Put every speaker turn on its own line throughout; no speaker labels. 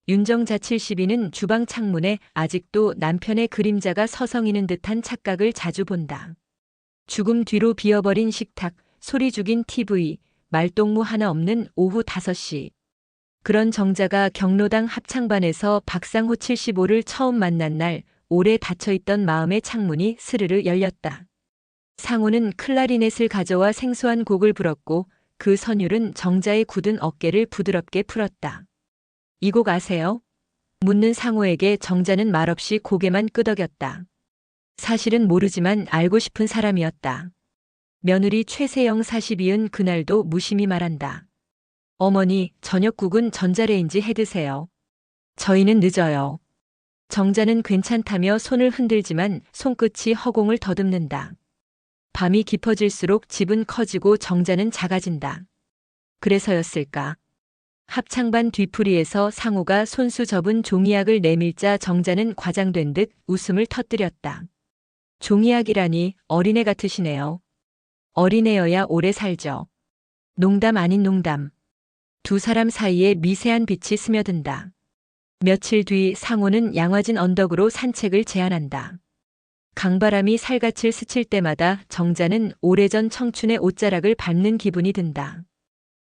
윤정자 72는 주방 창문에 아직도 남편의 그림자가 서성이는 듯한 착각을 자주 본다. 죽음 뒤로 비어버린 식탁, 소리 죽인 TV, 말동무 하나 없는 오후 5시. 그런 정자가 경로당 합창반에서 박상호 75를 처음 만난 날, 오래 닫혀있던 마음의 창문이 스르르 열렸다. 상호는 클라리넷을 가져와 생소한 곡을 불었고 그 선율은 정자의 굳은 어깨를 부드럽게 풀었다. 이 곡 아세요? 묻는 상호에게 정자는 말없이 고개만 끄덕였다. 사실은 모르지만 알고 싶은 사람이었다. 며느리 최세영 42은 그날도 무심히 말한다. 어머니, 저녁국은 전자레인지 해드세요. 저희는 늦어요. 정자는 괜찮다며 손을 흔들지만 손끝이 허공을 더듬는다. 밤이 깊어질수록 집은 커지고 정자는 작아진다. 그래서였을까? 합창반 뒤풀이에서 상호가 손수 접은 종이약을 내밀자 정자는 과장된 듯 웃음을 터뜨렸다. 종이약이라니 어린애 같으시네요. 어린애여야 오래 살죠. 농담 아닌 농담. 두 사람 사이에 미세한 빛이 스며든다. 며칠 뒤 상호는 양화진 언덕으로 산책을 제안한다. 강바람이 살갗을 스칠 때마다 정자는 오래전 청춘의 옷자락을 밟는 기분이 든다.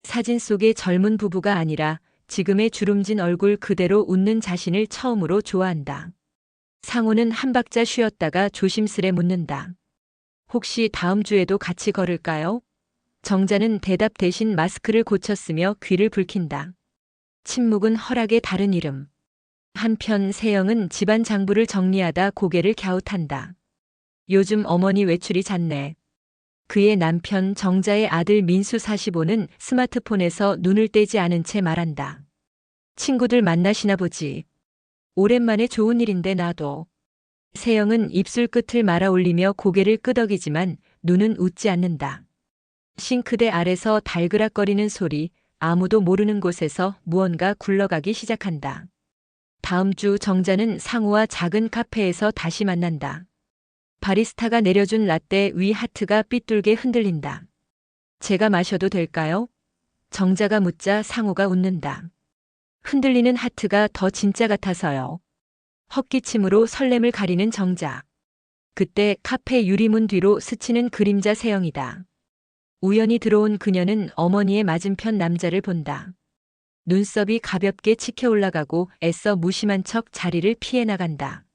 사진 속의 젊은 부부가 아니라 지금의 주름진 얼굴 그대로 웃는 자신을 처음으로 좋아한다. 상호는 한 박자 쉬었다가 조심스레 묻는다. 혹시 다음 주에도 같이 걸을까요? 정자는 대답 대신 마스크를 고쳤으며 귀를 붉힌다. 침묵은 허락의 다른 이름. 한편 세영은 집안 장부를 정리하다 고개를 갸웃한다. 요즘 어머니 외출이 잦네. 그의 남편 정자의 아들 민수 45는 스마트폰에서 눈을 떼지 않은 채 말한다. 친구들 만나시나 보지. 오랜만에 좋은 일인데 나도. 세영은 입술 끝을 말아 올리며 고개를 끄덕이지만 눈은 웃지 않는다. 싱크대 아래서 달그락거리는 소리, 아무도 모르는 곳에서 무언가 굴러가기 시작한다. 다음 주 정자는 상우와 작은 카페에서 다시 만난다. 바리스타가 내려준 라떼 위 하트가 삐뚤게 흔들린다. 제가 마셔도 될까요? 정자가 묻자 상우가 웃는다. 흔들리는 하트가 더 진짜 같아서요. 헛기침으로 설렘을 가리는 정자. 그때 카페 유리문 뒤로 스치는 그림자 세영이다. 우연히 들어온 그녀는 어머니의 맞은편 남자를 본다. 눈썹이 가볍게 치켜 올라가고 애써 무심한 척 자리를 피해 나간다.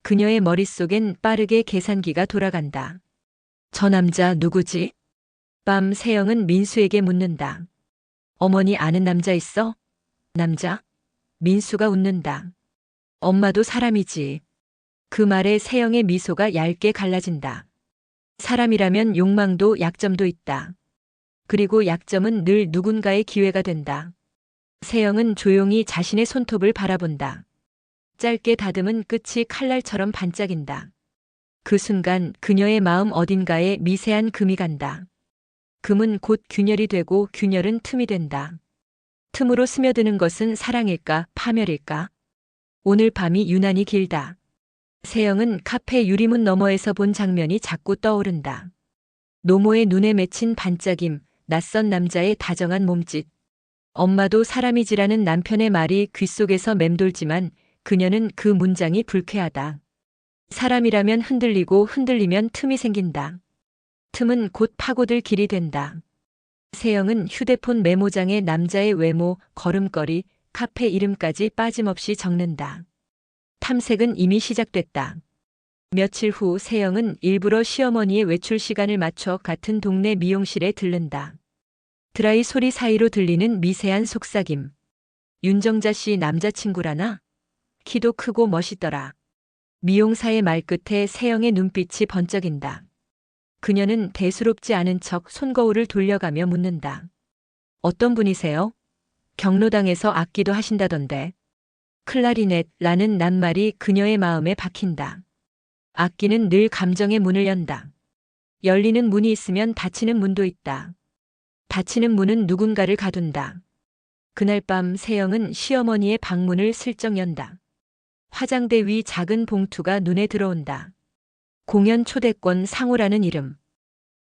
그녀의 머릿속엔 빠르게 계산기가 돌아간다. 저 남자 누구지? 밤 세영은 민수에게 묻는다. 어머니 아는 남자 있어? 남자? 민수가 웃는다. 엄마도 사람이지. 그 말에 세영의 미소가 얇게 갈라진다. 사람이라면 욕망도 약점도 있다. 그리고 약점은 늘 누군가의 기회가 된다. 세영은 조용히 자신의 손톱을 바라본다. 짧게 다듬은 끝이 칼날처럼 반짝인다. 그 순간 그녀의 마음 어딘가에 미세한 금이 간다. 금은 곧 균열이 되고 균열은 틈이 된다. 틈으로 스며드는 것은 사랑일까 파멸일까? 오늘 밤이 유난히 길다. 세영은 카페 유리문 너머에서 본 장면이 자꾸 떠오른다. 노모의 눈에 맺힌 반짝임, 낯선 남자의 다정한 몸짓. 엄마도 사람이지라는 남편의 말이 귓속에서 맴돌지만 그녀는 그 문장이 불쾌하다. 사람이라면 흔들리고 흔들리면 틈이 생긴다. 틈은 곧 파고들 길이 된다. 세영은 휴대폰 메모장에 남자의 외모, 걸음걸이, 카페 이름까지 빠짐없이 적는다. 탐색은 이미 시작됐다. 며칠 후 세영은 일부러 시어머니의 외출 시간을 맞춰 같은 동네 미용실에 들른다. 드라이 소리 사이로 들리는 미세한 속삭임. 윤정자 씨 남자친구라나? 키도 크고 멋있더라. 미용사의 말끝에 세영의 눈빛이 번쩍인다. 그녀는 대수롭지 않은 척 손거울을 돌려가며 묻는다. 어떤 분이세요? 경로당에서 악기도 하신다던데. 클라리넷라는 낱말이 그녀의 마음에 박힌다. 악기는 늘 감정의 문을 연다. 열리는 문이 있으면 닫히는 문도 있다. 닫히는 문은 누군가를 가둔다. 그날 밤 세영은 시어머니의 방문을 슬쩍 연다. 화장대 위 작은 봉투가 눈에 들어온다. 공연 초대권 상호라는 이름.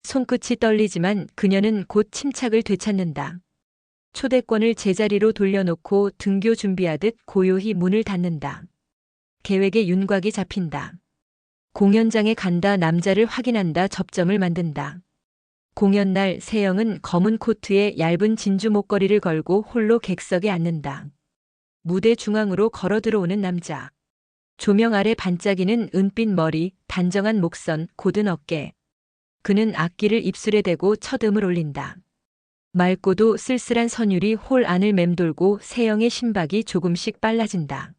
손끝이 떨리지만 그녀는 곧 침착을 되찾는다. 초대권을 제자리로 돌려놓고 등교 준비하듯 고요히 문을 닫는다. 계획에 윤곽이 잡힌다. 공연장에 간다, 남자를 확인한다, 접점을 만든다. 공연날 세영은 검은 코트에 얇은 진주 목걸이를 걸고 홀로 객석에 앉는다. 무대 중앙으로 걸어 들어오는 남자. 조명 아래 반짝이는 은빛 머리, 단정한 목선, 곧은 어깨. 그는 악기를 입술에 대고 첫 음을 올린다. 맑고도 쓸쓸한 선율이 홀 안을 맴돌고 세영의 심박이 조금씩 빨라진다.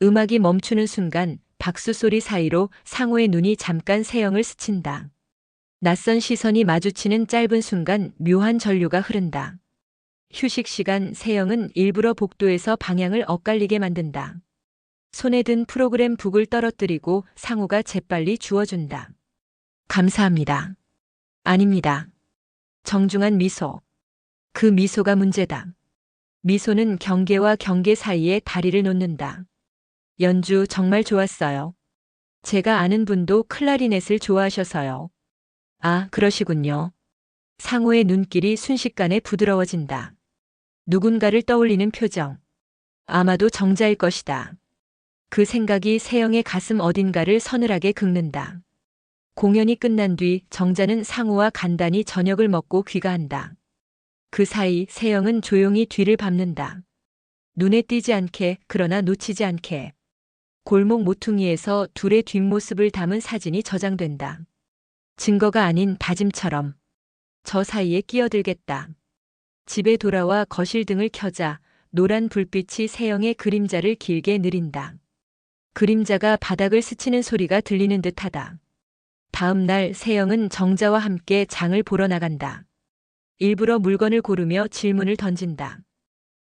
음악이 멈추는 순간 박수 소리 사이로 상호의 눈이 잠깐 세영을 스친다. 낯선 시선이 마주치는 짧은 순간 묘한 전류가 흐른다. 휴식 시간 세영은 일부러 복도에서 방향을 엇갈리게 만든다. 손에 든 프로그램 북을 떨어뜨리고 상호가 재빨리 주워준다. 감사합니다. 아닙니다. 정중한 미소. 그 미소가 문제다. 미소는 경계와 경계 사이에 다리를 놓는다. 연주 정말 좋았어요. 제가 아는 분도 클라리넷을 좋아하셔서요. 아, 그러시군요. 상호의 눈길이 순식간에 부드러워진다. 누군가를 떠올리는 표정. 아마도 정자일 것이다. 그 생각이 세영의 가슴 어딘가를 서늘하게 긁는다. 공연이 끝난 뒤 정자는 상호와 간단히 저녁을 먹고 귀가한다. 그 사이 세영은 조용히 뒤를 밟는다. 눈에 띄지 않게, 그러나 놓치지 않게. 골목 모퉁이에서 둘의 뒷모습을 담은 사진이 저장된다. 증거가 아닌 다짐처럼. 저 사이에 끼어들겠다. 집에 돌아와 거실 등을 켜자 노란 불빛이 세영의 그림자를 길게 느린다. 그림자가 바닥을 스치는 소리가 들리는 듯하다. 다음 날 세영은 정자와 함께 장을 보러 나간다. 일부러 물건을 고르며 질문을 던진다.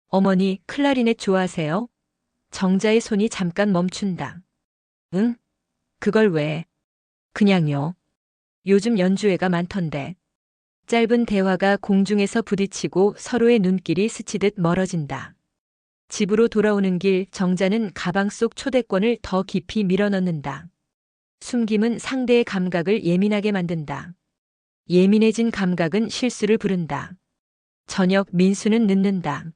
어머니, 클라리넷 좋아하세요? 정자의 손이 잠깐 멈춘다. 응? 그걸 왜? 그냥요. 요즘 연주회가 많던데. 짧은 대화가 공중에서 부딪히고 서로의 눈길이 스치듯 멀어진다. 집으로 돌아오는 길 정자는 가방 속 초대권을 더 깊이 밀어넣는다. 숨김은 상대의 감각을 예민하게 만든다. 예민해진 감각은 실수를 부른다. 저녁 민수는 늦는다.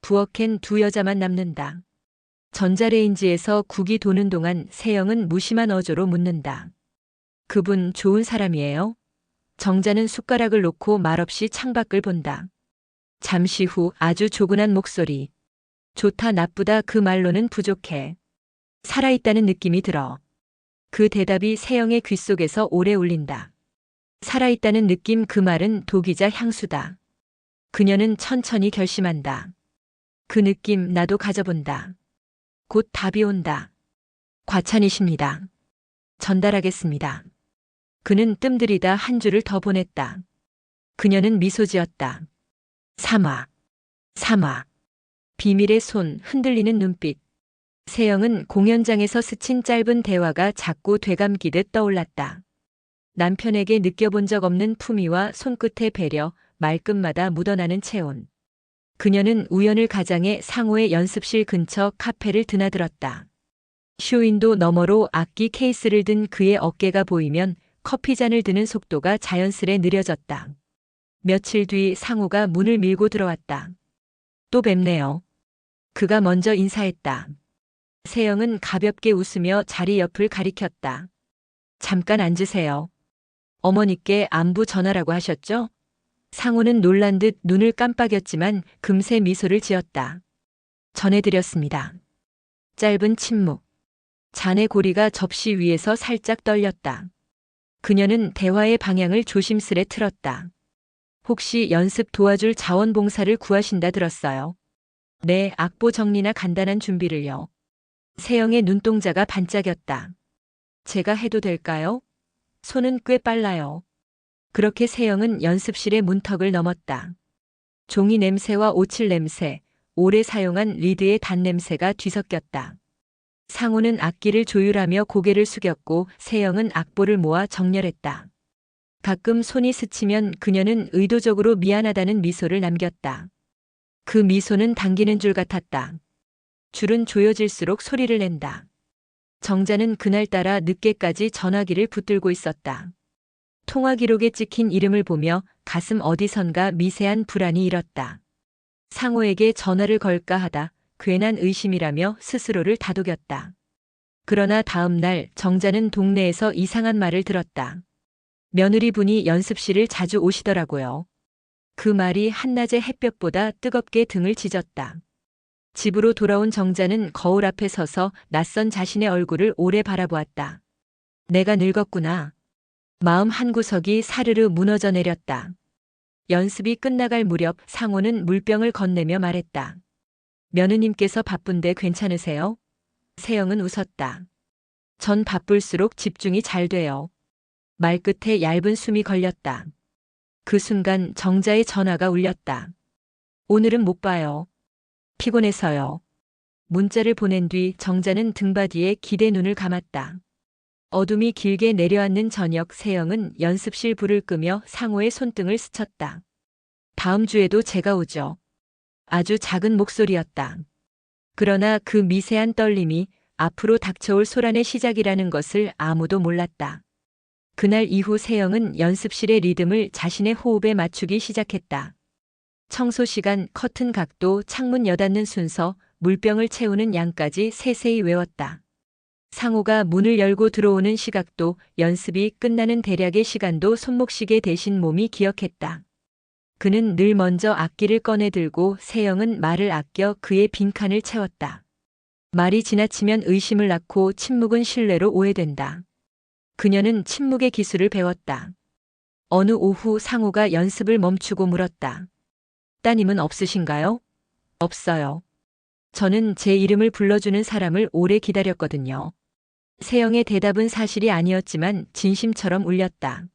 부엌엔 두 여자만 남는다. 전자레인지에서 국이 도는 동안 세영은 무심한 어조로 묻는다. 그분 좋은 사람이에요? 정자는 숟가락을 놓고 말없이 창밖을 본다. 잠시 후 아주 조근한 목소리. 좋다 나쁘다 그 말로는 부족해. 살아있다는 느낌이 들어. 그 대답이 세영의 귓속에서 오래 울린다. 살아있다는 느낌, 그 말은 독이자 향수다. 그녀는 천천히 결심한다. 그 느낌 나도 가져본다. 곧 답이 온다. 과찬이십니다. 전달하겠습니다. 그는 뜸들이다 한 줄을 더 보냈다. 그녀는 미소 지었다. 삼화. 삼화. 비밀의 손, 흔들리는 눈빛. 세영은 공연장에서 스친 짧은 대화가 자꾸 되감기듯 떠올랐다. 남편에게 느껴본 적 없는 품위와 손끝의 배려, 말끝마다 묻어나는 체온. 그녀는 우연을 가장해 상호의 연습실 근처 카페를 드나들었다. 쇼윈도 너머로 악기 케이스를 든 그의 어깨가 보이면 커피잔을 드는 속도가 자연스레 느려졌다. 며칠 뒤 상호가 문을 밀고 들어왔다. 또 뵙네요. 그가 먼저 인사했다. 세영은 가볍게 웃으며 자리 옆을 가리켰다. 잠깐 앉으세요. 어머니께 안부 전하라고 하셨죠? 상호는 놀란 듯 눈을 깜빡였지만 금세 미소를 지었다. 전해드렸습니다. 짧은 침묵. 잔의 고리가 접시 위에서 살짝 떨렸다. 그녀는 대화의 방향을 조심스레 틀었다. 혹시 연습 도와줄 자원봉사를 구하신다 들었어요. 네, 악보 정리나 간단한 준비를요. 세영의 눈동자가 반짝였다. 제가 해도 될까요? 손은 꽤 빨라요. 그렇게 세영은 연습실의 문턱을 넘었다. 종이 냄새와 오칠 냄새, 오래 사용한 리드의 단냄새가 뒤섞였다. 상호는 악기를 조율하며 고개를 숙였고 세영은 악보를 모아 정렬했다. 가끔 손이 스치면 그녀는 의도적으로 미안하다는 미소를 남겼다. 그 미소는 당기는 줄 같았다. 줄은 조여질수록 소리를 낸다. 정자는 그날따라 늦게까지 전화기를 붙들고 있었다. 통화 기록에 찍힌 이름을 보며 가슴 어디선가 미세한 불안이 일었다. 상호에게 전화를 걸까 하다 괜한 의심이라며 스스로를 다독였다. 그러나 다음 날 정자는 동네에서 이상한 말을 들었다. 며느리분이 연습실을 자주 오시더라고요. 그 말이 한낮의 햇볕보다 뜨겁게 등을 지졌다. 집으로 돌아온 정자는 거울 앞에 서서 낯선 자신의 얼굴을 오래 바라보았다. 내가 늙었구나. 마음 한구석이 사르르 무너져 내렸다. 연습이 끝나갈 무렵 상호는 물병을 건네며 말했다. 며느님께서 바쁜데 괜찮으세요? 세영은 웃었다. 전 바쁠수록 집중이 잘 돼요. 말끝에 얇은 숨이 걸렸다. 그 순간 정자의 전화가 울렸다. 오늘은 못 봐요. 피곤해서요. 문자를 보낸 뒤 정자는 등받이에 기대 눈을 감았다. 어둠이 길게 내려앉는 저녁 세영은 연습실 불을 끄며 상호의 손등을 스쳤다. 다음 주에도 제가 오죠. 아주 작은 목소리였다. 그러나 그 미세한 떨림이 앞으로 닥쳐올 소란의 시작이라는 것을 아무도 몰랐다. 그날 이후 세영은 연습실의 리듬을 자신의 호흡에 맞추기 시작했다. 청소 시간, 커튼 각도, 창문 여닫는 순서, 물병을 채우는 양까지 세세히 외웠다. 상호가 문을 열고 들어오는 시각도 연습이 끝나는 대략의 시간도 손목시계 대신 몸이 기억했다. 그는 늘 먼저 악기를 꺼내 들고 세영은 말을 아껴 그의 빈칸을 채웠다. 말이 지나치면 의심을 낳고 침묵은 신뢰로 오해된다. 그녀는 침묵의 기술을 배웠다. 어느 오후 상호가 연습을 멈추고 물었다. 따님은 없으신가요? 없어요. 저는 제 이름을 불러주는 사람을 오래 기다렸거든요. 세영의 대답은 사실이 아니었지만 진심처럼 울렸다.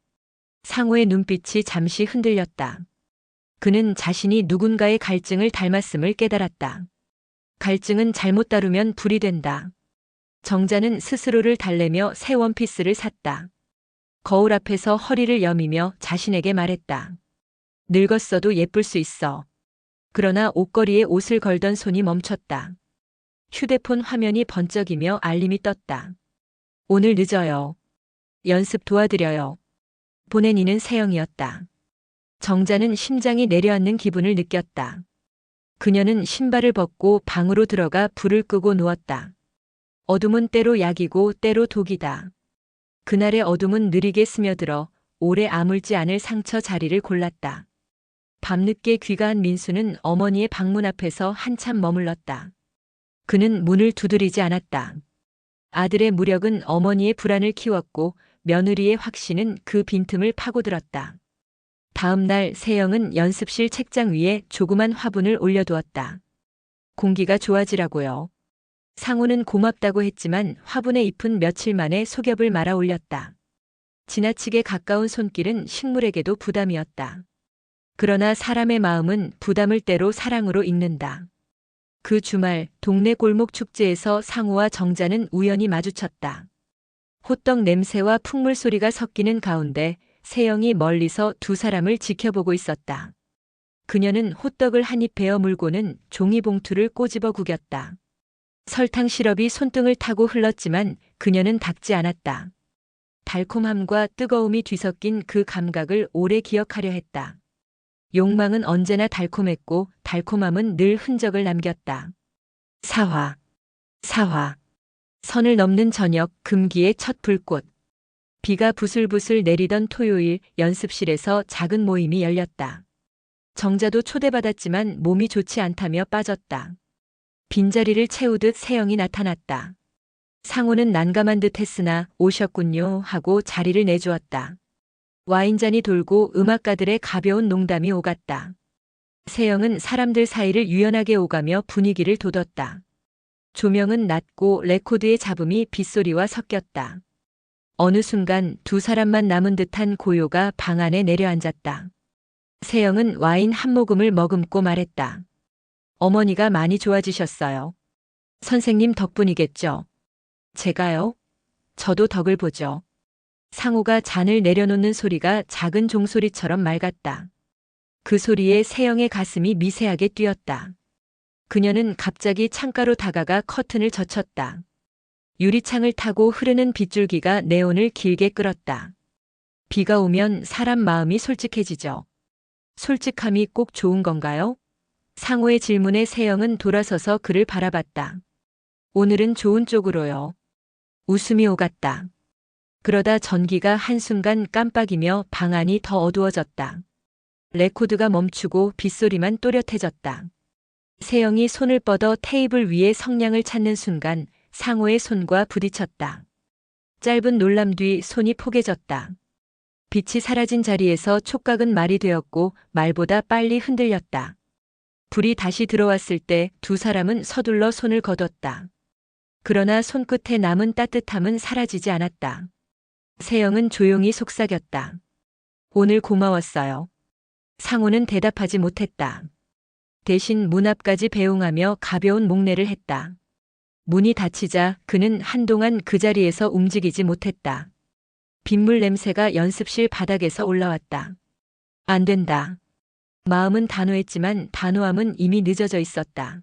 상호의 눈빛이 잠시 흔들렸다. 그는 자신이 누군가의 갈증을 닮았음을 깨달았다. 갈증은 잘못 다루면 불이 된다. 정자는 스스로를 달래며 새 원피스를 샀다. 거울 앞에서 허리를 여미며 자신에게 말했다. 늙었어도 예쁠 수 있어. 그러나 옷걸이에 옷을 걸던 손이 멈췄다. 휴대폰 화면이 번쩍이며 알림이 떴다. 오늘 늦어요. 연습 도와드려요. 보낸 이는 세영이었다. 정자는 심장이 내려앉는 기분을 느꼈다. 그녀는 신발을 벗고 방으로 들어가 불을 끄고 누웠다. 어둠은 때로 약이고 때로 독이다. 그날의 어둠은 느리게 스며들어 오래 아물지 않을 상처 자리를 골랐다. 밤늦게 귀가한 민수는 어머니의 방문 앞에서 한참 머물렀다. 그는 문을 두드리지 않았다. 아들의 무력은 어머니의 불안을 키웠고 며느리의 확신은 그 빈틈을 파고들었다. 다음 날 세영은 연습실 책장 위에 조그만 화분을 올려두었다. 공기가 좋아지라고요. 상호는 고맙다고 했지만 화분의 잎은 며칠 만에 속엽을 말아 올렸다. 지나치게 가까운 손길은 식물에게도 부담이었다. 그러나 사람의 마음은 부담을 때로 사랑으로 읽는다. 그 주말 동네 골목 축제에서 상호와 정자는 우연히 마주쳤다. 호떡 냄새와 풍물 소리가 섞이는 가운데 세영이 멀리서 두 사람을 지켜보고 있었다. 그녀는 호떡을 한 입 베어 물고는 종이봉투를 꼬집어 구겼다. 설탕 시럽이 손등을 타고 흘렀지만 그녀는 닦지 않았다. 달콤함과 뜨거움이 뒤섞인 그 감각을 오래 기억하려 했다. 욕망은 언제나 달콤했고 달콤함은 늘 흔적을 남겼다. 사화. 선을 넘는 저녁 금기의 첫 불꽃. 비가 부슬부슬 내리던 토요일 연습실에서 작은 모임이 열렸다. 정자도 초대받았지만 몸이 좋지 않다며 빠졌다. 빈자리를 채우듯 세영이 나타났다. 상호는 난감한 듯 했으나 오셨군요 하고 자리를 내주었다. 와인잔이 돌고 음악가들의 가벼운 농담이 오갔다. 세영은 사람들 사이를 유연하게 오가며 분위기를 돋웠다. 조명은 낮고 레코드의 잡음이 빗소리와 섞였다. 어느 순간 두 사람만 남은 듯한 고요가 방 안에 내려앉았다. 세영은 와인 한 모금을 머금고 말했다. 어머니가 많이 좋아지셨어요. 선생님 덕분이겠죠. 제가요? 저도 덕을 보죠. 상호가 잔을 내려놓는 소리가 작은 종소리처럼 맑았다. 그 소리에 세영의 가슴이 미세하게 뛰었다. 그녀는 갑자기 창가로 다가가 커튼을 젖혔다. 유리창을 타고 흐르는 빗줄기가 네온을 길게 끌었다. 비가 오면 사람 마음이 솔직해지죠. 솔직함이 꼭 좋은 건가요? 상호의 질문에 세영은 돌아서서 그를 바라봤다. 오늘은 좋은 쪽으로요. 웃음이 오갔다. 그러다 전기가 한순간 깜빡이며 방 안이 더 어두워졌다. 레코드가 멈추고 빗소리만 또렷해졌다. 세영이 손을 뻗어 테이블 위에 성냥을 찾는 순간 상호의 손과 부딪혔다. 짧은 놀람 뒤 손이 포개졌다. 빛이 사라진 자리에서 촉각은 말이 되었고 말보다 빨리 흔들렸다. 불이 다시 들어왔을 때 두 사람은 서둘러 손을 거뒀다. 그러나 손끝에 남은 따뜻함은 사라지지 않았다. 세영은 조용히 속삭였다. 오늘 고마웠어요. 상호는 대답하지 못했다. 대신 문 앞까지 배웅하며 가벼운 목례를 했다. 문이 닫히자 그는 한동안 그 자리에서 움직이지 못했다. 빗물 냄새가 연습실 바닥에서 올라왔다. 안 된다. 마음은 단호했지만 단호함은 이미 늦어져 있었다.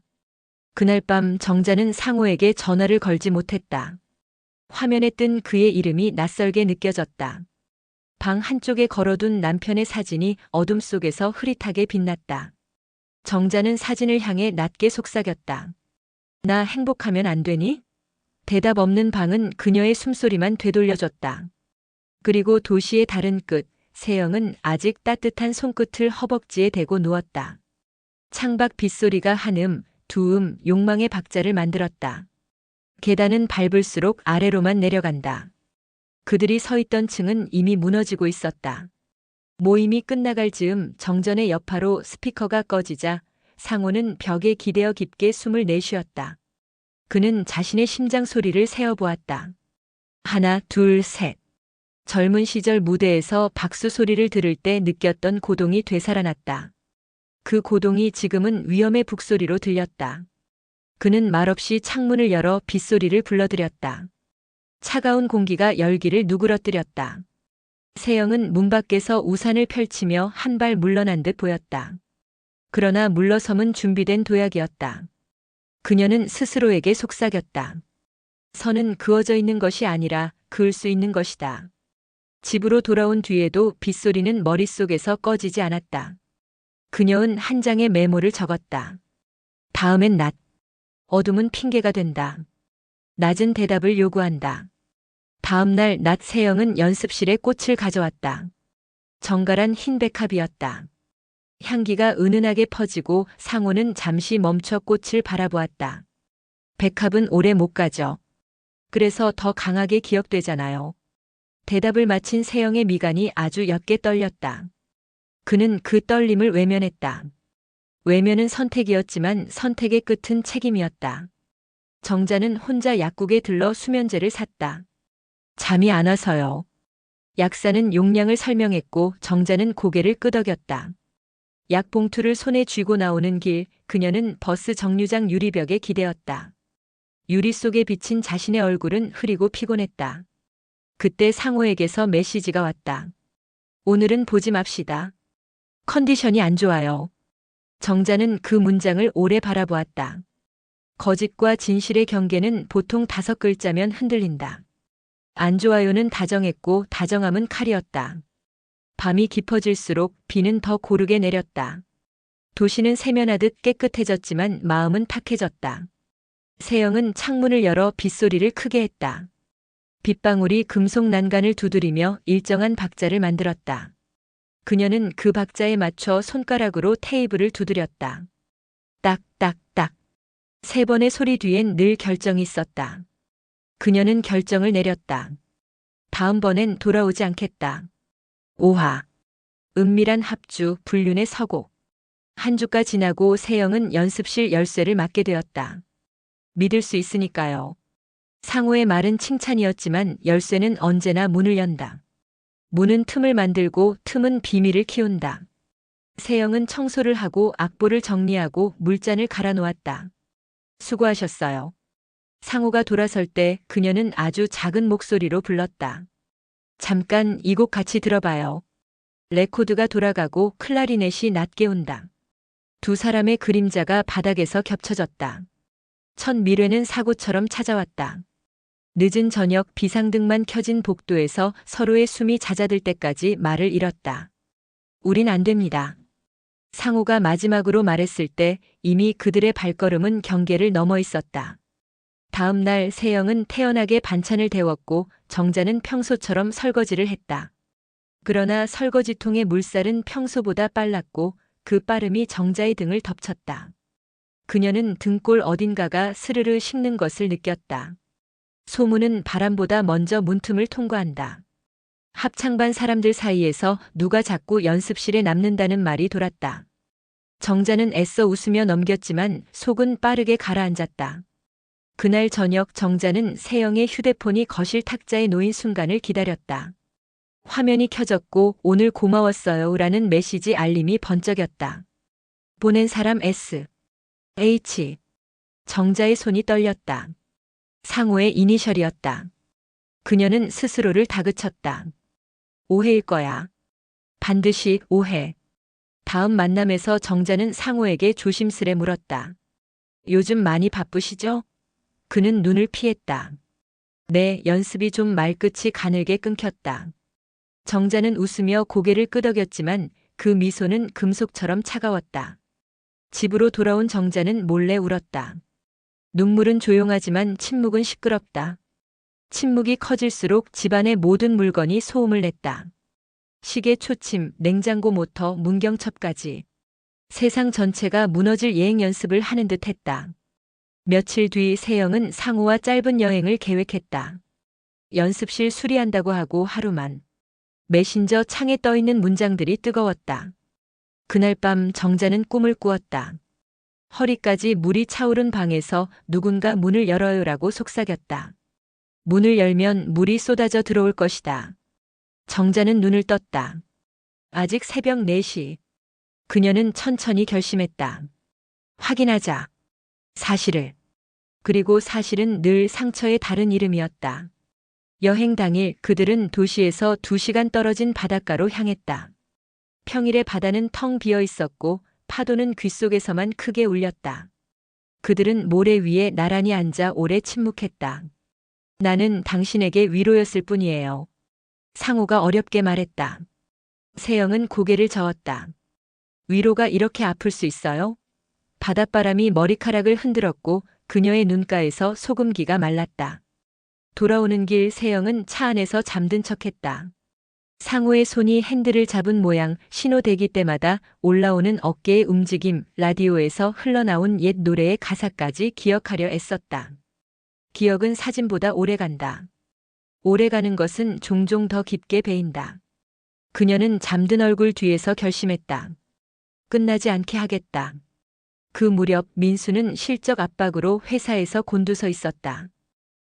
그날 밤 정자는 상호에게 전화를 걸지 못했다. 화면에 뜬 그의 이름이 낯설게 느껴졌다. 방 한쪽에 걸어둔 남편의 사진이 어둠 속에서 흐릿하게 빛났다. 정자는 사진을 향해 낮게 속삭였다. 나 행복하면 안 되니? 대답 없는 방은 그녀의 숨소리만 되돌려줬다. 그리고 도시의 다른 끝, 세영은 아직 따뜻한 손끝을 허벅지에 대고 누웠다. 창밖 빗소리가 한음, 두음, 욕망의 박자를 만들었다. 계단은 밟을수록 아래로만 내려간다. 그들이 서 있던 층은 이미 무너지고 있었다. 모임이 끝나갈 즈음 정전의 여파로 스피커가 꺼지자 상호는 벽에 기대어 깊게 숨을 내쉬었다. 그는 자신의 심장 소리를 세어보았다. 하나, 둘, 셋. 젊은 시절 무대에서 박수 소리를 들을 때 느꼈던 고동이 되살아났다. 그 고동이 지금은 위험의 북소리로 들렸다. 그는 말없이 창문을 열어 빗소리를 불러들였다. 차가운 공기가 열기를 누그러뜨렸다. 세영은 문 밖에서 우산을 펼치며 한 발 물러난 듯 보였다. 그러나 물러섬은 준비된 도약이었다. 그녀는 스스로에게 속삭였다. 선은 그어져 있는 것이 아니라 그을 수 있는 것이다. 집으로 돌아온 뒤에도 빗소리는 머릿속에서 꺼지지 않았다. 그녀는 한 장의 메모를 적었다. 다음엔 낮. 어둠은 핑계가 된다. 낮은 대답을 요구한다. 다음 날 낮 세영은 연습실에 꽃을 가져왔다. 정갈한 흰 백합이었다. 향기가 은은하게 퍼지고 상호는 잠시 멈춰 꽃을 바라보았다. 백합은 오래 못 가죠. 그래서 더 강하게 기억되잖아요. 대답을 마친 세영의 미간이 아주 옅게 떨렸다. 그는 그 떨림을 외면했다. 외면은 선택이었지만 선택의 끝은 책임이었다. 정자는 혼자 약국에 들러 수면제를 샀다. 잠이 안 와서요. 약사는 용량을 설명했고 정자는 고개를 끄덕였다. 약 봉투를 손에 쥐고 나오는 길, 그녀는 버스 정류장 유리벽에 기대었다. 유리 속에 비친 자신의 얼굴은 흐리고 피곤했다. 그때 상호에게서 메시지가 왔다. 오늘은 보지 맙시다. 컨디션이 안 좋아요. 정자는 그 문장을 오래 바라보았다. 거짓과 진실의 경계는 보통 5글자면 흔들린다. 안 좋아요는 다정했고 다정함은 칼이었다. 밤이 깊어질수록 비는 더 고르게 내렸다. 도시는 세면하듯 깨끗해졌지만 마음은 탁해졌다. 세영은 창문을 열어 빗소리를 크게 했다. 빗방울이 금속 난간을 두드리며 일정한 박자를 만들었다. 그녀는 그 박자에 맞춰 손가락으로 테이블을 두드렸다. 딱, 딱, 딱. 3번의 소리 뒤엔 늘 결정이 있었다. 그녀는 결정을 내렸다. 다음번엔 돌아오지 않겠다. 5화. 은밀한 합주, 불륜의 서곡. 한 주가 지나고 세영은 연습실 열쇠를 맡게 되었다. 믿을 수 있으니까요. 상호의 말은 칭찬이었지만 열쇠는 언제나 문을 연다. 문은 틈을 만들고 틈은 비밀을 키운다. 세영은 청소를 하고 악보를 정리하고 물잔을 갈아 놓았다. 수고하셨어요. 상호가 돌아설 때 그녀는 아주 작은 목소리로 불렀다. 잠깐 이 곡 같이 들어봐요. 레코드가 돌아가고 클라리넷이 낮게 온다. 두 사람의 그림자가 바닥에서 겹쳐졌다. 첫 미래는 사고처럼 찾아왔다. 늦은 저녁 비상등만 켜진 복도에서 서로의 숨이 잦아들 때까지 말을 잃었다. 우린 안 됩니다. 상우가 마지막으로 말했을 때 이미 그들의 발걸음은 경계를 넘어 있었다. 다음 날 세영은 태연하게 반찬을 데웠고 정자는 평소처럼 설거지를 했다. 그러나 설거지통의 물살은 평소보다 빨랐고 그 빠름이 정자의 등을 덮쳤다. 그녀는 등골 어딘가가 스르르 식는 것을 느꼈다. 소문은 바람보다 먼저 문틈을 통과한다. 합창반 사람들 사이에서 누가 자꾸 연습실에 남는다는 말이 돌았다. 정자는 애써 웃으며 넘겼지만 속은 빠르게 가라앉았다. 그날 저녁 정자는 세영의 휴대폰이 거실 탁자에 놓인 순간을 기다렸다. 화면이 켜졌고 오늘 고마웠어요 라는 메시지 알림이 번쩍였다. 보낸 사람 S. H. 정자의 손이 떨렸다. 상호의 이니셜이었다. 그녀는 스스로를 다그쳤다. 오해일 거야. 반드시 오해. 다음 만남에서 정자는 상호에게 조심스레 물었다. 요즘 많이 바쁘시죠? 그는 눈을 피했다. 네, 연습이 좀 말끝이 가늘게 끊겼다. 정자는 웃으며 고개를 끄덕였지만 그 미소는 금속처럼 차가웠다. 집으로 돌아온 정자는 몰래 울었다. 눈물은 조용하지만 침묵은 시끄럽다. 침묵이 커질수록 집안의 모든 물건이 소음을 냈다. 시계 초침, 냉장고 모터, 문경첩까지. 세상 전체가 무너질 예행 연습을 하는 듯 했다. 며칠 뒤 세영은 상우와 짧은 여행을 계획했다. 연습실 수리한다고 하고 하루만. 메신저 창에 떠있는 문장들이 뜨거웠다. 그날 밤 정자는 꿈을 꾸었다. 허리까지 물이 차오른 방에서 누군가 문을 열어요라고 속삭였다. 문을 열면 물이 쏟아져 들어올 것이다. 정자는 눈을 떴다. 아직 새벽 4시. 그녀는 천천히 결심했다. 확인하자. 사실을. 그리고 사실은 늘 상처의 다른 이름이었다. 여행 당일 그들은 도시에서 2시간 떨어진 바닷가로 향했다. 평일에 바다는 텅 비어 있었고 파도는 귓속에서만 크게 울렸다. 그들은 모래 위에 나란히 앉아 오래 침묵했다. 나는 당신에게 위로였을 뿐이에요. 상우가 어렵게 말했다. 세영은 고개를 저었다. 위로가 이렇게 아플 수 있어요? 바닷바람이 머리카락을 흔들었고 그녀의 눈가에서 소금기가 말랐다. 돌아오는 길 세영은 차 안에서 잠든 척했다. 상우의 손이 핸들을 잡은 모양, 신호대기 때마다 올라오는 어깨의 움직임, 라디오에서 흘러나온 옛 노래의 가사까지 기억하려 애썼다. 기억은 사진보다 오래간다. 오래가는 것은 종종 더 깊게 배인다. 그녀는 잠든 얼굴 뒤에서 결심했다. 끝나지 않게 하겠다. 그 무렵 민수는 실적 압박으로 회사에서 곤두서 있었다.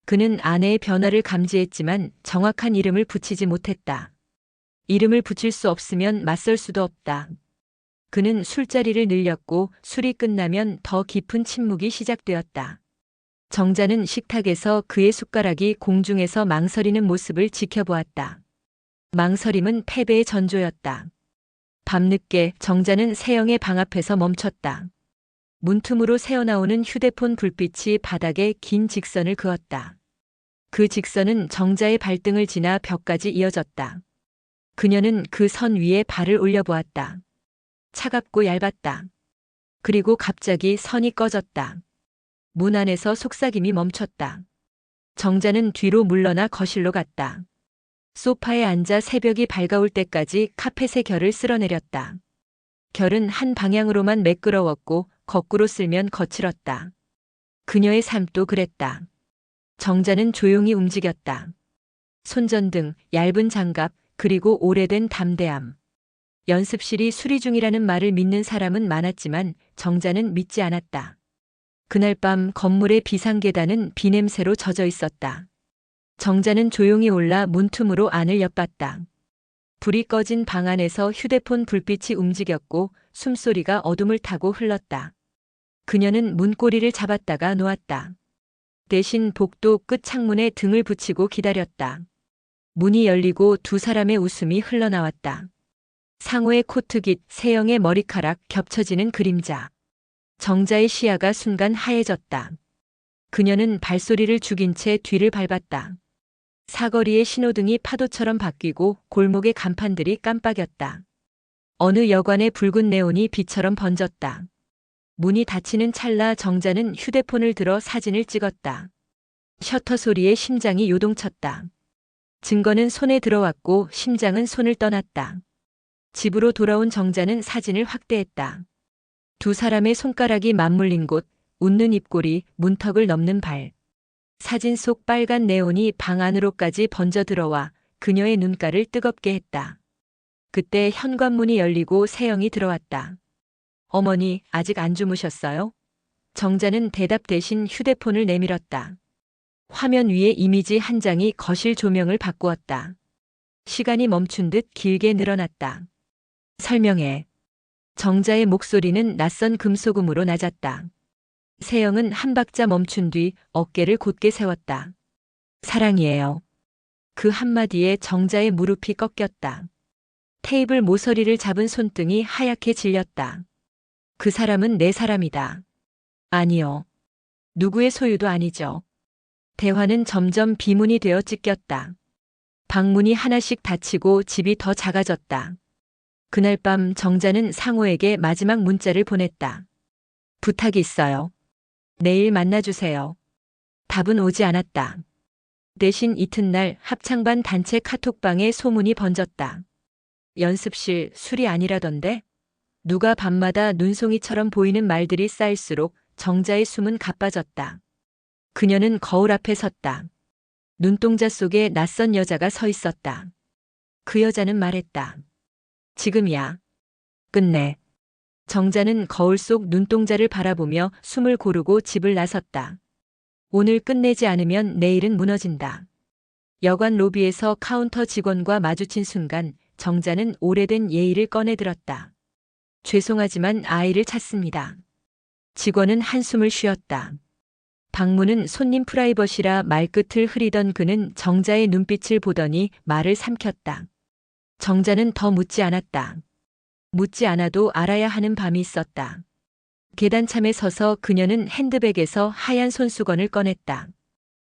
그는 아내의 변화를 감지했지만 정확한 이름을 붙이지 못했다. 이름을 붙일 수 없으면 맞설 수도 없다. 그는 술자리를 늘렸고 술이 끝나면 더 깊은 침묵이 시작되었다. 정자는 식탁에서 그의 숟가락이 공중에서 망설이는 모습을 지켜보았다. 망설임은 패배의 전조였다. 밤늦게 정자는 세영의 방 앞에서 멈췄다. 문틈으로 새어나오는 휴대폰 불빛이 바닥에 긴 직선을 그었다. 그 직선은 정자의 발등을 지나 벽까지 이어졌다. 그녀는 그 선 위에 발을 올려보았다. 차갑고 얇았다. 그리고 갑자기 선이 꺼졌다. 문 안에서 속삭임이 멈췄다. 정자는 뒤로 물러나 거실로 갔다. 소파에 앉아 새벽이 밝아올 때까지 카펫의 결을 쓸어내렸다. 결은 한 방향으로만 매끄러웠고 거꾸로 쓸면 거칠었다. 그녀의 삶도 그랬다. 정자는 조용히 움직였다. 손전등, 얇은 장갑, 그리고 오래된 담대함. 연습실이 수리 중이라는 말을 믿는 사람은 많았지만 정자는 믿지 않았다. 그날 밤 건물의 비상계단은 비냄새로 젖어 있었다. 정자는 조용히 올라 문틈으로 안을 엿봤다. 불이 꺼진 방 안에서 휴대폰 불빛이 움직였고 숨소리가 어둠을 타고 흘렀다. 그녀는 문고리를 잡았다가 놓았다. 대신 복도 끝 창문에 등을 붙이고 기다렸다. 문이 열리고 두 사람의 웃음이 흘러나왔다. 상호의 코트깃, 세영의 머리카락, 겹쳐지는 그림자. 정자의 시야가 순간 하얘졌다. 그녀는 발소리를 죽인 채 뒤를 밟았다. 사거리의 신호등이 파도처럼 바뀌고 골목의 간판들이 깜빡였다. 어느 여관의 붉은 네온이 빛처럼 번졌다. 문이 닫히는 찰나 정자는 휴대폰을 들어 사진을 찍었다. 셔터 소리에 심장이 요동쳤다. 증거는 손에 들어왔고 심장은 손을 떠났다. 집으로 돌아온 정자는 사진을 확대했다. 두 사람의 손가락이 맞물린 곳, 웃는 입꼬리, 문턱을 넘는 발. 사진 속 빨간 네온이 방 안으로까지 번져 들어와 그녀의 눈가를 뜨겁게 했다. 그때 현관문이 열리고 세영이 들어왔다. 어머니, 아직 안 주무셨어요? 정자는 대답 대신 휴대폰을 내밀었다. 화면 위에 이미지 한 장이 거실 조명을 바꾸었다. 시간이 멈춘 듯 길게 늘어났다. 설명해. 정자의 목소리는 낯선 금소금으로 낮았다. 세영은 한 박자 멈춘 뒤 어깨를 곧게 세웠다. 사랑이에요. 그 한마디에 정자의 무릎이 꺾였다. 테이블 모서리를 잡은 손등이 하얗게 질렸다. 그 사람은 내 사람이다. 아니요. 누구의 소유도 아니죠. 대화는 점점 비문이 되어 찢겼다. 방문이 하나씩 닫히고 집이 더 작아졌다. 그날 밤 정자는 상호에게 마지막 문자를 보냈다. 부탁이 있어요. 내일 만나주세요. 답은 오지 않았다. 대신 이튿날 합창반 단체 카톡방에 소문이 번졌다. 연습실 술이 아니라던데? 누가 밤마다 눈송이처럼 보이는 말들이 쌓일수록 정자의 숨은 가빠졌다. 그녀는 거울 앞에 섰다. 눈동자 속에 낯선 여자가 서 있었다. 그 여자는 말했다. 지금이야. 끝내. 정자는 거울 속 눈동자를 바라보며 숨을 고르고 집을 나섰다. 오늘 끝내지 않으면 내일은 무너진다. 여관 로비에서 카운터 직원과 마주친 순간 정자는 오래된 예의를 꺼내들었다. 죄송하지만 아이를 찾습니다. 직원은 한숨을 쉬었다. 방문은 손님 프라이버시라 말끝을 흐리던 그는 정자의 눈빛을 보더니 말을 삼켰다. 정자는 더 묻지 않았다. 묻지 않아도 알아야 하는 밤이 있었다. 계단참에 서서 그녀는 핸드백에서 하얀 손수건을 꺼냈다.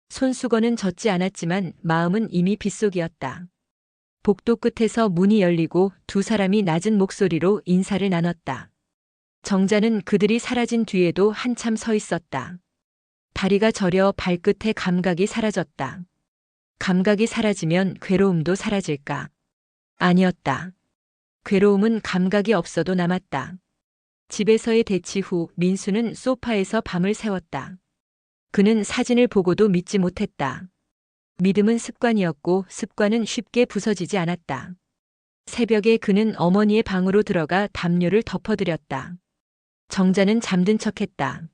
손수건은 젖지 않았지만 마음은 이미 빗속이었다. 복도 끝에서 문이 열리고 두 사람이 낮은 목소리로 인사를 나눴다. 정자는 그들이 사라진 뒤에도 한참 서 있었다. 다리가 저려 발끝에 감각이 사라졌다. 감각이 사라지면 괴로움도 사라질까? 아니었다. 괴로움은 감각이 없어도 남았다. 집에서의 대치 후 민수는 소파에서 밤을 새웠다. 그는 사진을 보고도 믿지 못했다. 믿음은 습관이었고 습관은 쉽게 부서지지 않았다. 새벽에 그는 어머니의 방으로 들어가 담요를 덮어드렸다. 정자는 잠든 척했다.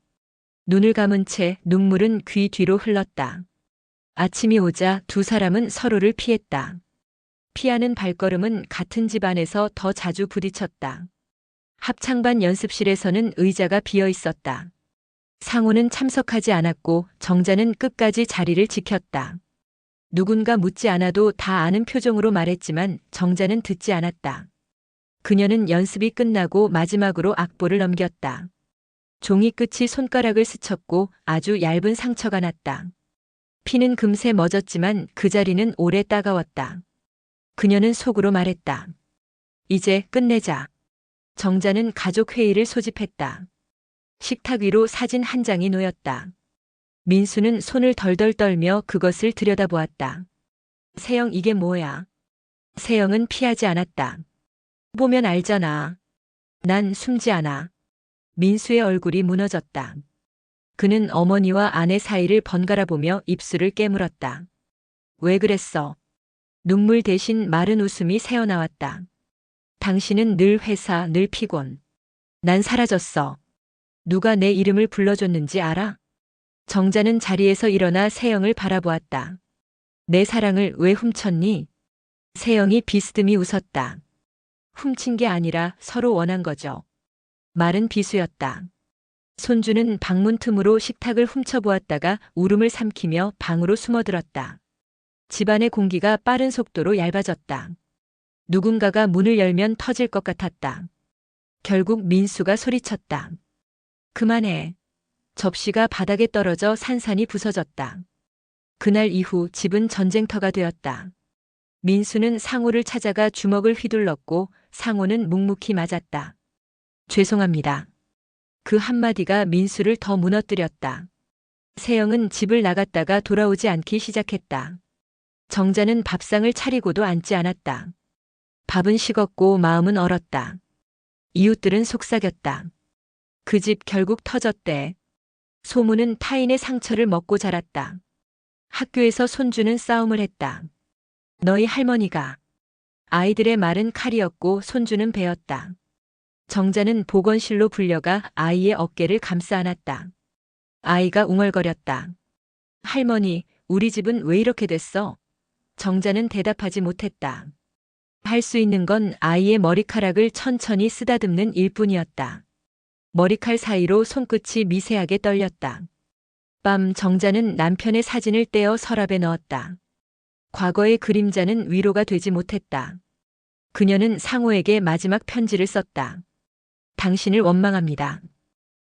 눈을 감은 채 눈물은 귀 뒤로 흘렀다. 아침이 오자 두 사람은 서로를 피했다. 피하는 발걸음은 같은 집 안에서 더 자주 부딪혔다. 합창반 연습실에서는 의자가 비어 있었다. 상호는 참석하지 않았고 정자는 끝까지 자리를 지켰다. 누군가 묻지 않아도 다 아는 표정으로 말했지만 정자는 듣지 않았다. 그녀는 연습이 끝나고 마지막으로 악보를 넘겼다. 종이 끝이 손가락을 스쳤고 아주 얇은 상처가 났다. 피는 금세 멎었지만 그 자리는 오래 따가웠다. 그녀는 속으로 말했다. 이제 끝내자. 정자는 가족 회의를 소집했다. 식탁 위로 사진 한 장이 놓였다. 민수는 손을 덜덜 떨며 그것을 들여다보았다. 세영, 이게 뭐야? 세영은 피하지 않았다. 보면 알잖아. 난 숨지 않아. 민수의 얼굴이 무너졌다. 그는 어머니와 아내 사이를 번갈아 보며 입술을 깨물었다. 왜 그랬어? 눈물 대신 마른 웃음이 새어나왔다. 당신은 늘 회사, 늘 피곤. 난 사라졌어. 누가 내 이름을 불러줬는지 알아? 정자는 자리에서 일어나 세영을 바라보았다. 내 사랑을 왜 훔쳤니? 세영이 비스듬히 웃었다. 훔친 게 아니라 서로 원한 거죠. 말은 비수였다. 손주는 방문 틈으로 식탁을 훔쳐보았다가 울음을 삼키며 방으로 숨어들었다. 집안의 공기가 빠른 속도로 얇아졌다. 누군가가 문을 열면 터질 것 같았다. 결국 민수가 소리쳤다. 그만해. 접시가 바닥에 떨어져 산산이 부서졌다. 그날 이후 집은 전쟁터가 되었다. 민수는 상호를 찾아가 주먹을 휘둘렀고 상호는 묵묵히 맞았다. 죄송합니다. 그 한마디가 민수를 더 무너뜨렸다. 세영은 집을 나갔다가 돌아오지 않기 시작했다. 정자는 밥상을 차리고도 앉지 않았다. 밥은 식었고 마음은 얼었다. 이웃들은 속삭였다. 그 집 결국 터졌대. 소문은 타인의 상처를 먹고 자랐다. 학교에서 손주는 싸움을 했다. 너희 할머니가. 아이들의 말은 칼이었고 손주는 배였다. 정자는 보건실로 불려가 아이의 어깨를 감싸 안았다. 아이가 웅얼거렸다. 할머니, 우리 집은 왜 이렇게 됐어? 정자는 대답하지 못했다. 할 수 있는 건 아이의 머리카락을 천천히 쓰다듬는 일뿐이었다. 머리칼 사이로 손끝이 미세하게 떨렸다. 밤 정자는 남편의 사진을 떼어 서랍에 넣었다. 과거의 그림자는 위로가 되지 못했다. 그녀는 상호에게 마지막 편지를 썼다. 당신을 원망합니다.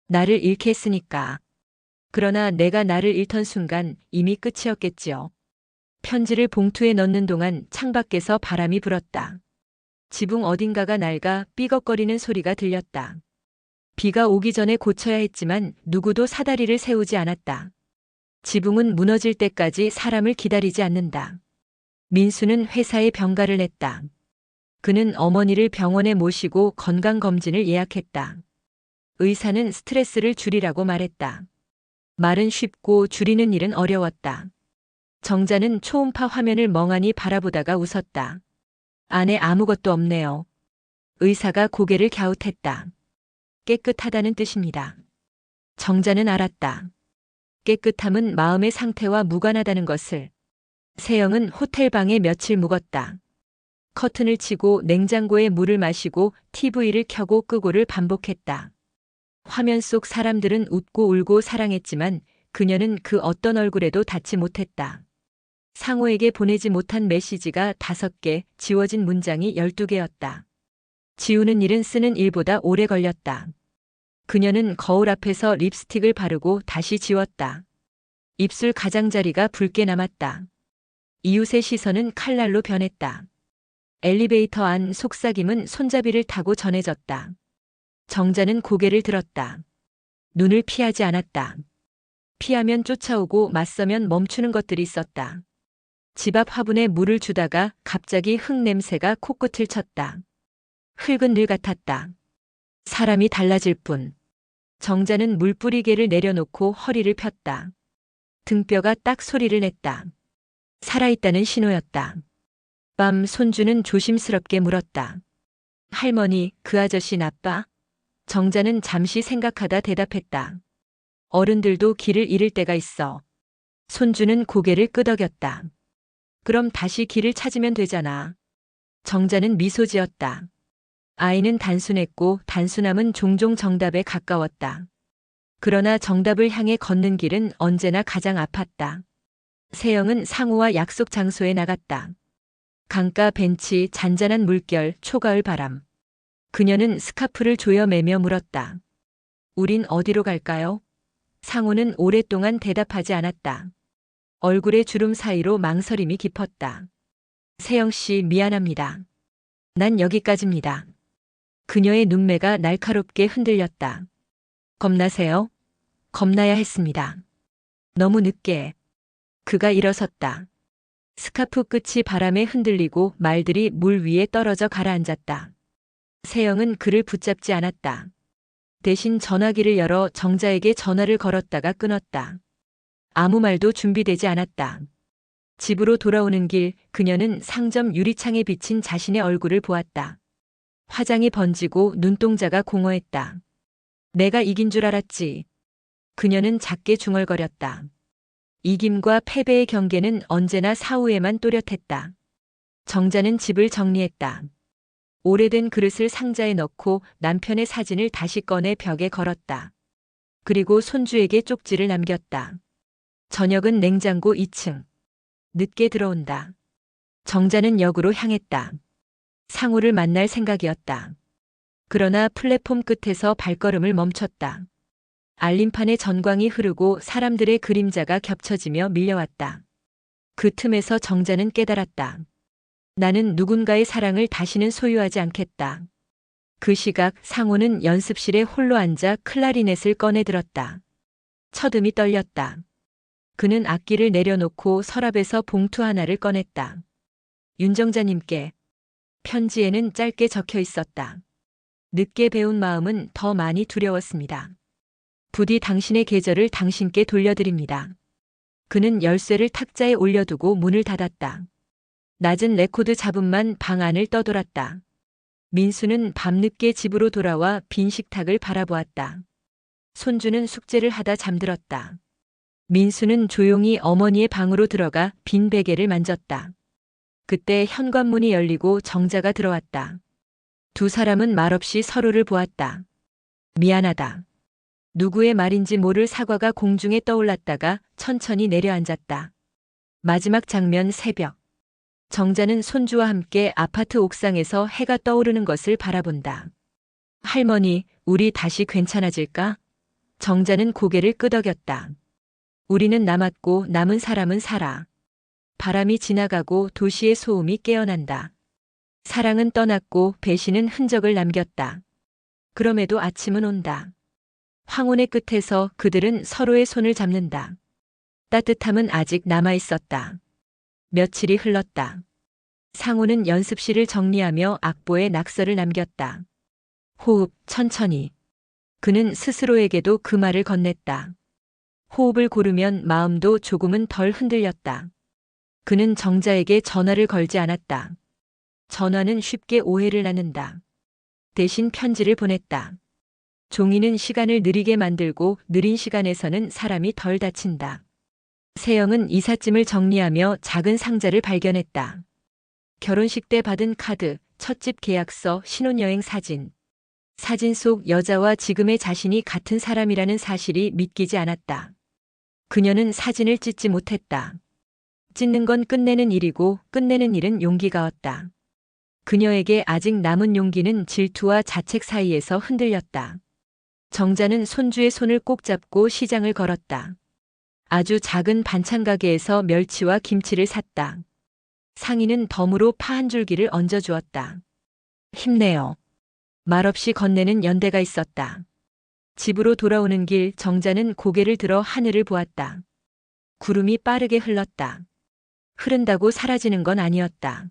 나를 잃게 했으니까. 그러나 내가 나를 잃던 순간 이미 끝이었겠지요. 편지를 봉투에 넣는 동안 창밖에서 바람이 불었다. 지붕 어딘가가 낡아 삐걱거리는 소리가 들렸다. 비가 오기 전에 고쳐야 했지만 누구도 사다리를 세우지 않았다. 지붕은 무너질 때까지 사람을 기다리지 않는다. 민수는 회사에 병가를 냈다. 그는 어머니를 병원에 모시고 건강검진을 예약했다. 의사는 스트레스를 줄이라고 말했다. 말은 쉽고 줄이는 일은 어려웠다. 정자는 초음파 화면을 멍하니 바라보다가 웃었다. 안에 아무것도 없네요. 의사가 고개를 갸웃했다. 깨끗하다는 뜻입니다. 정자는 알았다. 깨끗함은 마음의 상태와 무관하다는 것을. 세영은 호텔방에 며칠 묵었다. 커튼을 치고 냉장고에 물을 마시고 TV를 켜고 끄고를 반복했다. 화면 속 사람들은 웃고 울고 사랑했지만 그녀는 그 어떤 얼굴에도 닿지 못했다. 상호에게 보내지 못한 메시지가 5개, 지워진 문장이 12개였다. 지우는 일은 쓰는 일보다 오래 걸렸다. 그녀는 거울 앞에서 립스틱을 바르고 다시 지웠다. 입술 가장자리가 붉게 남았다. 이웃의 시선은 칼날로 변했다. 엘리베이터 안 속삭임은 손잡이를 타고 전해졌다. 정자는 고개를 들었다. 눈을 피하지 않았다. 피하면 쫓아오고 맞서면 멈추는 것들이 있었다. 집 앞 화분에 물을 주다가 갑자기 흙 냄새가 코끝을 쳤다. 흙은 늘 같았다. 사람이 달라질 뿐. 정자는 물뿌리개를 내려놓고 허리를 폈다. 등뼈가 딱 소리를 냈다. 살아있다는 신호였다. 밤 손주는 조심스럽게 물었다. 할머니, 그 아저씨 나빠? 정자는 잠시 생각하다 대답했다. 어른들도 길을 잃을 때가 있어. 손주는 고개를 끄덕였다. 그럼 다시 길을 찾으면 되잖아. 정자는 미소 지었다. 아이는 단순했고 단순함은 종종 정답에 가까웠다. 그러나 정답을 향해 걷는 길은 언제나 가장 아팠다. 세영은 상우와 약속 장소에 나갔다. 강가 벤치, 잔잔한 물결, 초가을 바람. 그녀는 스카프를 조여매며 물었다. 우린 어디로 갈까요? 상우는 오랫동안 대답하지 않았다. 얼굴의 주름 사이로 망설임이 깊었다. 세영 씨, 미안합니다. 난 여기까지입니다. 그녀의 눈매가 날카롭게 흔들렸다. 겁나세요? 겁나야 했습니다. 너무 늦게. 그가 일어섰다. 스카프 끝이 바람에 흔들리고 말들이 물 위에 떨어져 가라앉았다. 세영은 그를 붙잡지 않았다. 대신 전화기를 열어 정자에게 전화를 걸었다가 끊었다. 아무 말도 준비되지 않았다. 집으로 돌아오는 길 그녀는 상점 유리창에 비친 자신의 얼굴을 보았다. 화장이 번지고 눈동자가 공허했다. 내가 이긴 줄 알았지. 그녀는 작게 중얼거렸다. 이김과 패배의 경계는 언제나 사후에만 또렷했다. 정자는 집을 정리했다. 오래된 그릇을 상자에 넣고 남편의 사진을 다시 꺼내 벽에 걸었다. 그리고 손주에게 쪽지를 남겼다. 저녁은 냉장고 2층. 늦게 들어온다. 정자는 역으로 향했다. 상우를 만날 생각이었다. 그러나 플랫폼 끝에서 발걸음을 멈췄다. 알림판에 전광이 흐르고 사람들의 그림자가 겹쳐지며 밀려왔다. 그 틈에서 정자는 깨달았다. 나는 누군가의 사랑을 다시는 소유하지 않겠다. 그 시각 상호는 연습실에 홀로 앉아 클라리넷을 꺼내 들었다. 첫음이 떨렸다. 그는 악기를 내려놓고 서랍에서 봉투 하나를 꺼냈다. 윤정자님께. 편지에는 짧게 적혀 있었다. 늦게 배운 마음은 더 많이 두려웠습니다. 부디 당신의 계절을 당신께 돌려드립니다. 그는 열쇠를 탁자에 올려두고 문을 닫았다. 낮은 레코드 잡음만 방 안을 떠돌았다. 민수는 밤늦게 집으로 돌아와 빈 식탁을 바라보았다. 손주는 숙제를 하다 잠들었다. 민수는 조용히 어머니의 방으로 들어가 빈 베개를 만졌다. 그때 현관문이 열리고 정자가 들어왔다. 두 사람은 말없이 서로를 보았다. 미안하다. 누구의 말인지 모를 사과가 공중에 떠올랐다가 천천히 내려앉았다. 마지막 장면 새벽. 정자는 손주와 함께 아파트 옥상에서 해가 떠오르는 것을 바라본다. 할머니, 우리 다시 괜찮아질까? 정자는 고개를 끄덕였다. 우리는 남았고 남은 사람은 살아. 바람이 지나가고 도시의 소음이 깨어난다. 사랑은 떠났고 배신은 흔적을 남겼다. 그럼에도 아침은 온다. 황혼의 끝에서 그들은 서로의 손을 잡는다. 따뜻함은 아직 남아 있었다. 며칠이 흘렀다. 상호는 연습실을 정리하며 악보에 낙서를 남겼다. 호흡, 천천히. 그는 스스로에게도 그 말을 건넸다. 호흡을 고르면 마음도 조금은 덜 흔들렸다. 그는 정자에게 전화를 걸지 않았다. 전화는 쉽게 오해를 낳는다. 대신 편지를 보냈다. 종이는 시간을 느리게 만들고 느린 시간에서는 사람이 덜 다친다. 세영은 이삿짐을 정리하며 작은 상자를 발견했다. 결혼식 때 받은 카드, 첫집 계약서, 신혼여행 사진. 사진 속 여자와 지금의 자신이 같은 사람이라는 사실이 믿기지 않았다. 그녀는 사진을 찢지 못했다. 찢는 건 끝내는 일이고 끝내는 일은 용기가 없다. 그녀에게 아직 남은 용기는 질투와 자책 사이에서 흔들렸다. 정자는 손주의 손을 꼭 잡고 시장을 걸었다. 아주 작은 반찬 가게에서 멸치와 김치를 샀다. 상인은 덤으로 파 한 줄기를 얹어주었다. 힘내요. 말없이 건네는 연대가 있었다. 집으로 돌아오는 길 정자는 고개를 들어 하늘을 보았다. 구름이 빠르게 흘렀다. 흐른다고 사라지는 건 아니었다.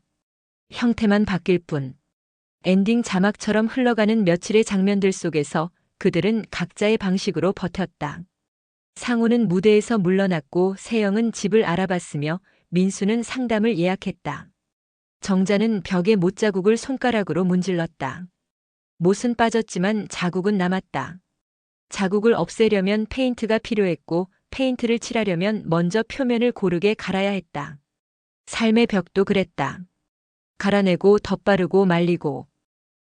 형태만 바뀔 뿐. 엔딩 자막처럼 흘러가는 며칠의 장면들 속에서 그들은 각자의 방식으로 버텼다. 상우는 무대에서 물러났고 세영은 집을 알아봤으며 민수는 상담을 예약했다. 정자는 벽에 못자국을 손가락으로 문질렀다. 못은 빠졌지만 자국은 남았다. 자국을 없애려면 페인트가 필요했고 페인트를 칠하려면 먼저 표면을 고르게 갈아야 했다. 삶의 벽도 그랬다. 갈아내고 덧바르고 말리고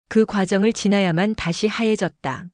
그 과정을 지나야만 다시 하얘졌다.